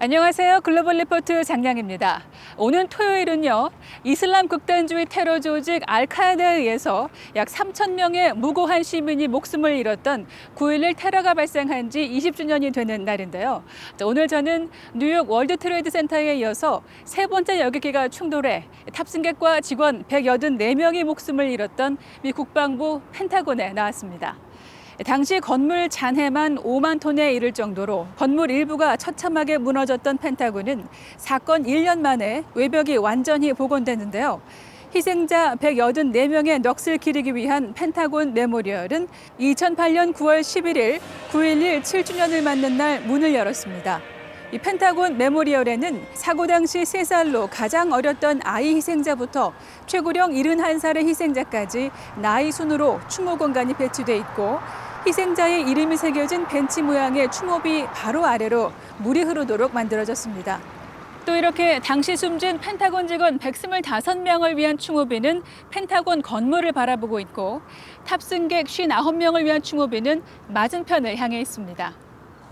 안녕하세요. 글로벌 리포트 장량입니다. 오는 토요일은요, 이슬람 극단주의 테러 조직 알카에다에 의해서 약 3,000명의 무고한 시민이 목숨을 잃었던 9.11 테러가 발생한 지 20주년이 되는 날인데요. 오늘 저는 뉴욕 월드 트레이드 센터에 이어서 세 번째 여객기가 충돌해 탑승객과 직원 184명이 목숨을 잃었던 미 국방부 펜타곤에 나왔습니다. 당시 건물 잔해만 5만 톤에 이를 정도로 건물 일부가 처참하게 무너졌던 펜타곤은 사건 1년 만에 외벽이 완전히 복원됐는데요. 희생자 184명의 넋을 기리기 위한 펜타곤 메모리얼은 2008년 9월 11일 9.11 7주년을 맞는 날 문을 열었습니다. 이 펜타곤 메모리얼에는 사고 당시 3살로 가장 어렸던 아이 희생자부터 최고령 71살의 희생자까지 나이 순으로 추모 공간이 배치돼 있고 희생자의 이름이 새겨진 벤치 모양의 추모비 바로 아래로 물이 흐르도록 만들어졌습니다. 또 이렇게 당시 숨진 펜타곤 직원 125명을 위한 추모비는 펜타곤 건물을 바라보고 있고 탑승객 59명을 위한 추모비는 맞은편을 향해 있습니다.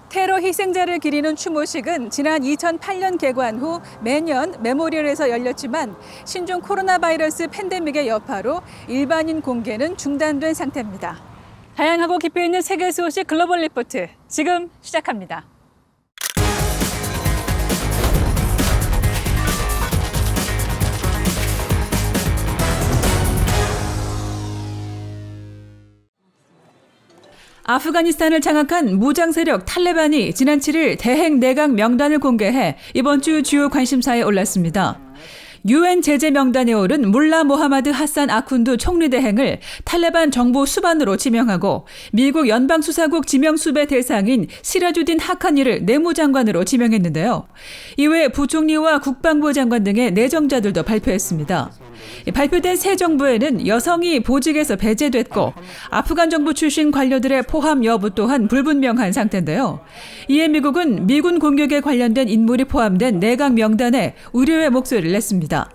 테러 희생자를 기리는 추모식은 지난 2008년 개관 후 매년 메모리얼에서 열렸지만 신종 코로나 바이러스 팬데믹의 여파로 일반인 공개는 중단된 상태입니다. 다양하고 깊이 있는 세계 소식 글로벌 리포트 지금 시작합니다. 아프가니스탄을 장악한 무장 세력 탈레반이 지난 7일 대행 내각 명단을 공개해 이번 주 주요 관심사에 올랐습니다. UN 제재 명단에 오른 물라 모하마드 하산 아쿤두 총리 대행을 탈레반 정부 수반으로 지명하고 미국 연방수사국 지명수배 대상인 시라주딘 하카니를 내무장관으로 지명했는데요. 이외 부총리와 국방부 장관 등의 내정자들도 발표했습니다. 발표된 새 정부에는 여성이 보직에서 배제됐고 아프간 정부 출신 관료들의 포함 여부 또한 불분명한 상태인데요. 이에 미국은 미군 공격에 관련된 인물이 포함된 내각 명단에 우려의 목소리를 냈습니다.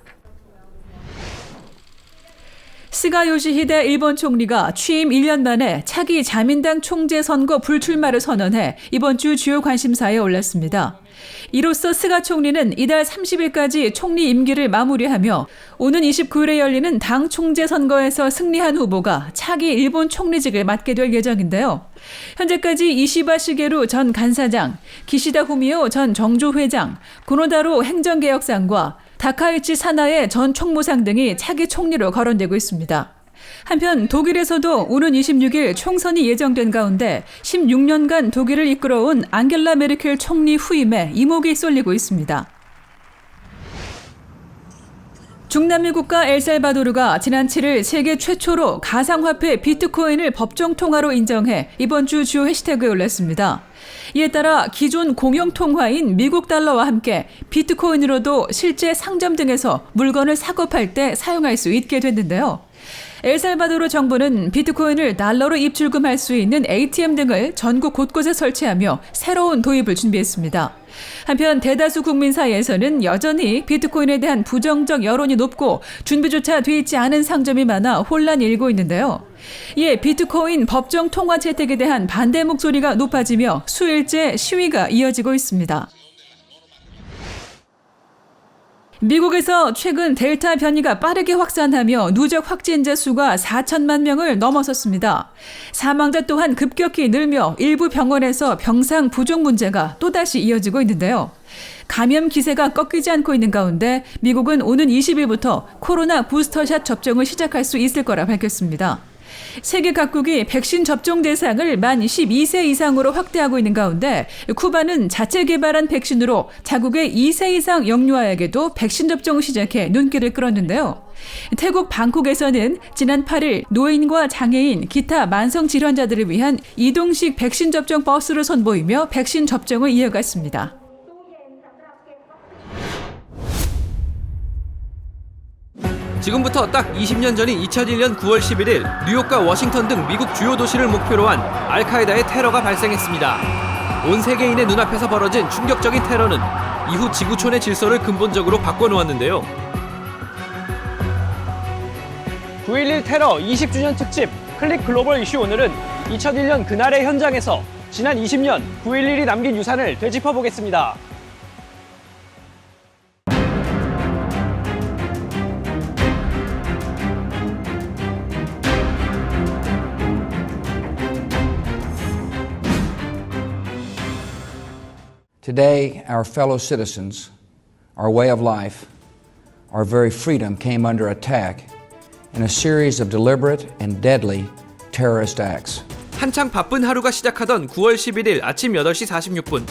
스가 요시히데 일본 총리가 취임 1년 만에 차기 자민당 총재 선거 불출마를 선언해 이번 주 주요 관심사에 올랐습니다. 이로써 스가 총리는 이달 30일까지 총리 임기를 마무리하며 오는 29일에 열리는 당 총재 선거에서 승리한 후보가 차기 일본 총리직을 맡게 될 예정인데요. 현재까지 이시바 시게루 전 간사장, 기시다 후미오 전 정조회장, 고노다로 행정개혁상과 다카이치 사나의 전 총무상 등이 차기 총리로 거론되고 있습니다. 한편 독일에서도 오는 26일 총선이 예정된 가운데 16년간 독일을 이끌어온 앙겔라 메르켈 총리 후임에 이목이 쏠리고 있습니다. 중남미 국가 엘살바도르가 지난 7일 세계 최초로 가상화폐 비트코인을 법정 통화로 인정해 이번 주 주요 해시태그에 올랐습니다. 이에 따라 기존 공용 통화인 미국 달러와 함께 비트코인으로도 실제 상점 등에서 물건을 사고 팔 때 사용할 수 있게 됐는데요. 엘살바도르 정부는 비트코인을 달러로 입출금할 수 있는 ATM 등을 전국 곳곳에 설치하며 새로운 도입을 준비했습니다. 한편 대다수 국민 사이에서는 여전히 비트코인에 대한 부정적 여론이 높고 준비조차 돼 있지 않은 상점이 많아 혼란이 일고 있는데요. 이에 비트코인 법정 통화 채택에 대한 반대 목소리가 높아지며 수일째 시위가 이어지고 있습니다. 미국에서 최근 델타 변이가 빠르게 확산하며 누적 확진자 수가 4천만 명을 넘어섰습니다. 사망자 또한 급격히 늘며 일부 병원에서 병상 부족 문제가 또다시 이어지고 있는데요. 감염 기세가 꺾이지 않고 있는 가운데 미국은 오는 20일부터 코로나 부스터샷 접종을 시작할 수 있을 거라 밝혔습니다. 세계 각국이 백신 접종 대상을 만 12세 이상으로 확대하고 있는 가운데 쿠바는 자체 개발한 백신으로 자국의 2세 이상 영유아에게도 백신 접종을 시작해 눈길을 끌었는데요. 태국 방콕에서는 지난 8일 노인과 장애인, 기타 만성 질환자들을 위한 이동식 백신 접종 버스를 선보이며 백신 접종을 이어갔습니다. 지금부터 딱 20년 전인 2001년 9월 11일 뉴욕과 워싱턴 등 미국 주요 도시를 목표로 한 알카에다의 테러가 발생했습니다. 온 세계인의 눈앞에서 벌어진 충격적인 테러는 이후 지구촌의 질서를 근본적으로 바꿔놓았는데요. 9.11 테러 20주년 특집 클릭 글로벌 이슈 오늘은 2001년 그날의 현장에서 지난 20년 9.11이 남긴 유산을 되짚어보겠습니다. Today, our fellow citizens, our way of life, our very freedom came under attack in a series of deliberate and deadly terrorist acts. 한창 바쁜 하루가 시작하던 9월 11일 아침 8시 46분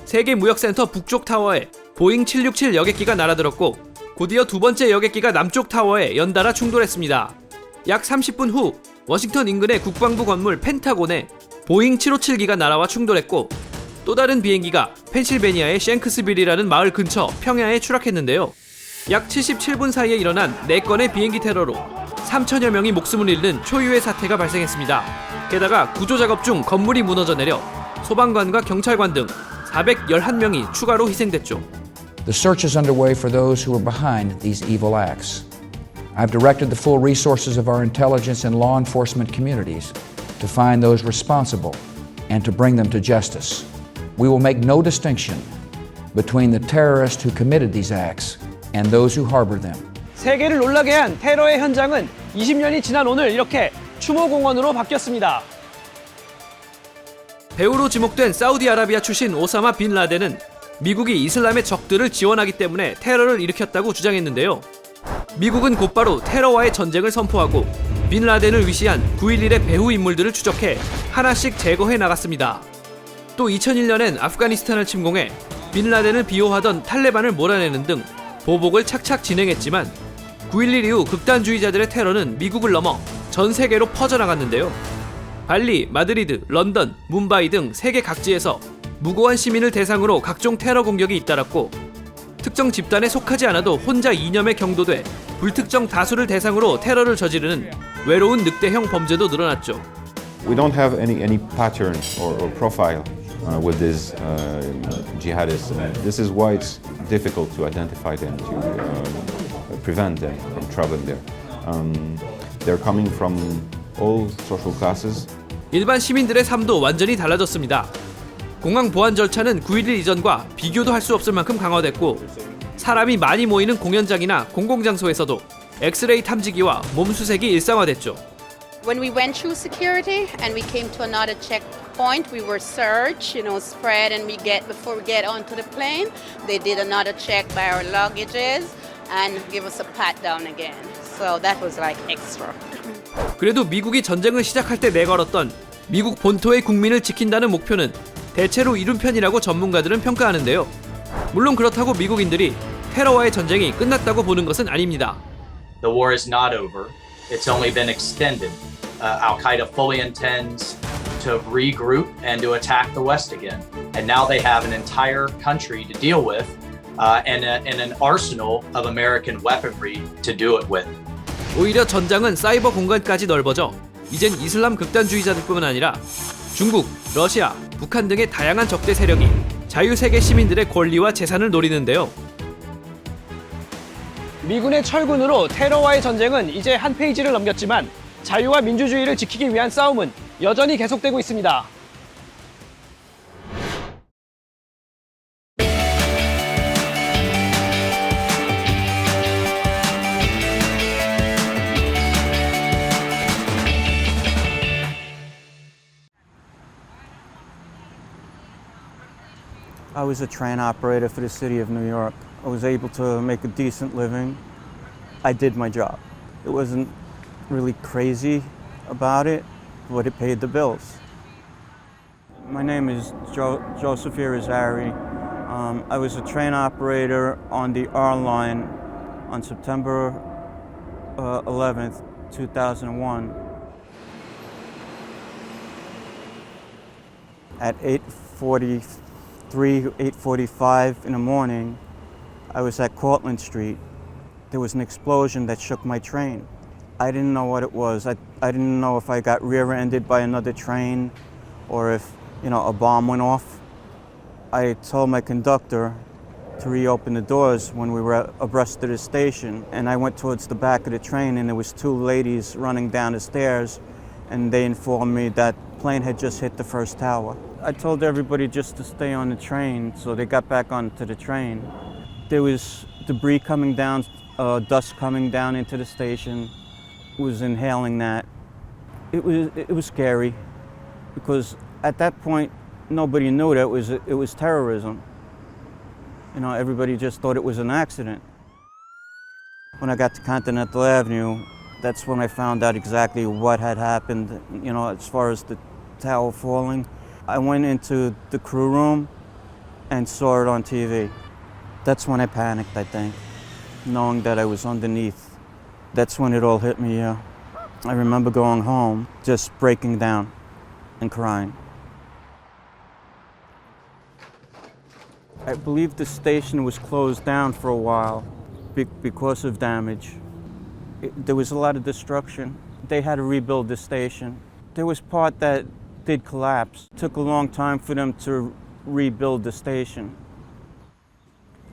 세계무역센터 북쪽 타워에 보잉 767 여객기가 날아들었고 곧이어 두 번째 여객기가 남쪽 타워에 연달아 충돌했습니다. 약 30분 후 워싱턴 인근의 국방부 건물 펜타곤에 보잉 757기가 날아와 충돌했고 또 다른 비행기가 펜실베니아의 쉔크스빌이라는 마을 근처 평야에 추락했는데요. 약 77분 사이에 일어난 4건의 비행기 테러로 3천여 명이 목숨을 잃는 초유의 사태가 발생했습니다. 게다가 구조작업 중 건물이 무너져 내려 소방관과 경찰관 등 411명이 추가로 희생됐죠. The search is underway for those who are behind these evil acts. I've directed the full resources of our intelligence and law enforcement communities to find those responsible and to bring them to justice. We will make no distinction between the terrorists who committed these acts and those who harbor them. 세계를 놀라게 한 테러의 현장은 20년이 지난 오늘 이렇게 추모공원으로 바뀌었습니다. 배우로 지목된 사우디아라비아 출신 오사마 빈 라덴은 미국이 이슬람의 적들을 지원하기 때문에 테러를 일으켰다고 주장했는데요. 미국은 곧바로 테러와의 전쟁을 선포하고 빈 라덴을 위시한 9.11의 배후 인물들을 추적해 하나씩 제거해 나갔습니다. 또 2001년엔 아프가니스탄을 침공해 빈 라덴을 비호하던 탈레반을 몰아내는 등 보복을 착착 진행했지만 9.11 이후 극단주의자들의 테러는 미국을 넘어 전 세계로 퍼져나갔는데요. 발리, 마드리드, 런던, 뭄바이 등 세계 각지에서 무고한 시민을 대상으로 각종 테러 공격이 잇따랐고 특정 집단에 속하지 않아도 혼자 이념에 경도돼 불특정 다수를 대상으로 테러를 저지르는 외로운 늑대형 범죄도 늘어났죠. We don't have any pattern or profile with these jihadists. This is why it's difficult to identify them, to prevent them from traveling there. They're coming from all social classes. 일반 시민들의 삶도 완전히 달라졌습니다. 공항 보안 절차는 9.11 이전과 비교도 할 수 없을 만큼 강화됐고 사람이 많이 모이는 공연장이나 공공장소에서도 엑스레이 탐지기와 몸수색이 일상화됐죠. When we went through security and we came to another checkpoint, we were searched, spread, and before we get onto the plane, they did another check by our luggages and give us a pat down again. So that was like extra. 그래도 미국이 전쟁을 시작할 때 내걸었던 미국 본토의 국민을 지킨다는 목표는 대체로 이룬 편이라고 전문가들은 평가하는데요. 물론 그렇다고 미국인들이 테러와의 전쟁이 끝났다고 보는 것은 아닙니다. The war is not over. It's only been extended. Al-Qaeda fully intends to regroup and to attack the West again. And now they have an entire country to deal with and an arsenal of American weaponry to do it with. 오히려 전장은 사이버 공간까지 넓어져 이젠 이슬람 극단주의자들뿐만 아니라 중국, 러시아, 북한 등의 다양한 적대 세력이 자유세계 시민들의 권리와 재산을 노리는데요. 미군의 철군으로 테러와의 전쟁은 이제 한 페이지를 넘겼지만 자유와 민주주의를 지키기 위한 싸움은 여전히 계속되고 있습니다. I was a train operator for the city of New York. I was able to make a decent living. I did my job. It wasn't really crazy about it, but it paid the bills. My name is Joseph Irizarry. I was a train operator on the R line on September 11th, 2001. At 8:45 in the morning, I was at Cortlandt Street. There was an explosion that shook my train. I didn't know what it was. I didn't know if I got rear-ended by another train or if, a bomb went off. I told my conductor to reopen the doors when we were abreast of the station, and I went towards the back of the train, and there was two ladies running down the stairs, and they informed me that plane had just hit the first tower. I told everybody just to stay on the train, so they got back onto the train. There was debris coming down, dust coming down into the station. I was inhaling that. It was scary because at that point nobody knew that it was terrorism. You know, everybody just thought it was an accident. When I got to Continental Avenue, that's when I found out exactly what had happened, you know, as far as the tower falling. I went into the crew room and saw it on TV. That's when I panicked, I think, knowing that I was underneath. That's when it all hit me, yeah. I remember going home, just breaking down and crying. I believe the station was closed down for a while because of damage. There was a lot of destruction. They had to rebuild the station. There was part that did collapse. It took a long time for them to rebuild the station.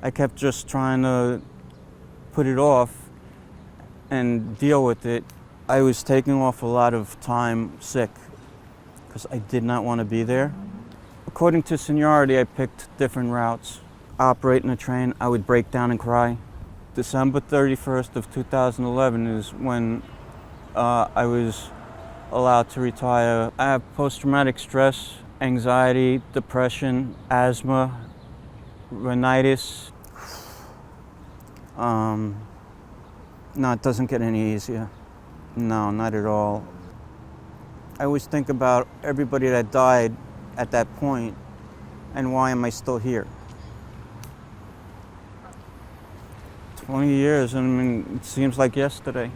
I kept just trying to put it off and deal with it. I was taking off a lot of time sick because I did not want to be there. According to seniority, I picked different routes. Operating a train, I would break down and cry. December 31st of 2011 is when I was allowed to retire. I have post-traumatic stress, anxiety, depression, asthma, rhinitis. No, it doesn't get any easier. No, not at all. I always think about everybody that died at that point and why am I still here? 20 years, I mean, it seems like yesterday.